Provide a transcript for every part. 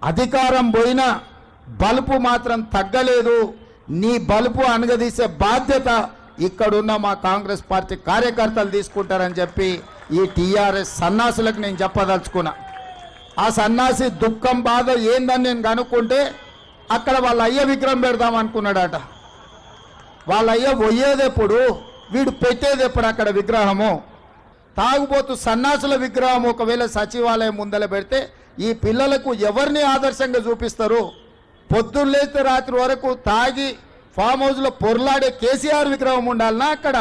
అధికారం పోయినా బలుపు మాత్రం తగ్గలేదు. నీ బలుపు అనగదీసే బాధ్యత ఇక్కడున్న మా కాంగ్రెస్ పార్టీ కార్యకర్తలు తీసుకుంటారని చెప్పి ఈ టీఆర్ఎస్ సన్నాసులకు నేను చెప్పదలుచుకున్నా. ఆ సన్నాసి దుఃఖం బాధ ఏందని నేను కనుక్కుంటే అక్కడ వాళ్ళ అయ్య విగ్రహం పెడదాం అనుకున్నాడట. వాళ్ళ అయ్య పోయేదెప్పుడు, వీడు పెట్టేదెప్పుడు అక్కడ విగ్రహము? తాగుబోతు సన్నాసుల విగ్రహం ఒకవేళ సచివాలయం ముందల పెడితే ఈ పిల్లలకు ఎవరిని ఆదర్శంగా చూపిస్తారు? పొద్దున్న లేస్తే రాత్రి వరకు తాగి ఫామ్ హౌస్లో పొర్లాడే కేసీఆర్ విగ్రహం ఉండాలన్నా అక్కడ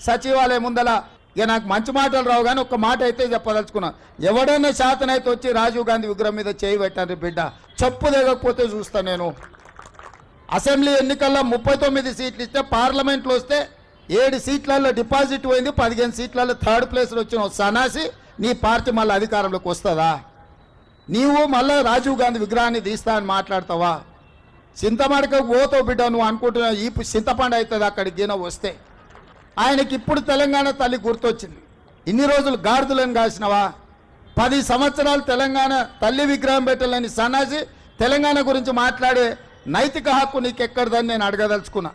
సచివాలయం ముందల? ఇక నాకు మంచి మాటలు రావు కానీ ఒక్క మాట అయితే చెప్పదలుచుకున్నా. ఎవడైనా శాతనైతే వచ్చి రాజీవ్ గాంధీ విగ్రహం మీద చేయి పెట్టారు బిడ్డ, చెప్పు దిగకపోతే చూస్తా నేను. అసెంబ్లీ ఎన్నికల్లో 39 సీట్లు ఇస్తే పార్లమెంట్లో వస్తే 7 సీట్లలో డిపాజిట్ పోయింది, 15 సీట్లలో థర్డ్ ప్లేస్లో వచ్చిన సన్నాసి నీ పార్టీ మళ్ళీ అధికారంలోకి వస్తుందా? నీవు మళ్ళీ రాజీవ్ గాంధీ విగ్రహాన్ని తీస్తా అని మాట్లాడతావా? చింతమడకకు పోతావు బిడ్డ, నువ్వు అనుకుంటున్నావు ఈ చింతపండు అవుతుంది అక్కడికి గిన వస్తే. ఆయనకి ఇప్పుడు తెలంగాణ తల్లి గుర్తొచ్చింది. ఇన్ని రోజులు గాడిదలను కాసినవా? 10 సంవత్సరాలు తెలంగాణ తల్లి విగ్రహం పెట్టాలని సన్నాసి తెలంగాణ గురించి మాట్లాడే నైతిక హక్కు నీకెక్కడదని నేను అడగదలుచుకున్నా.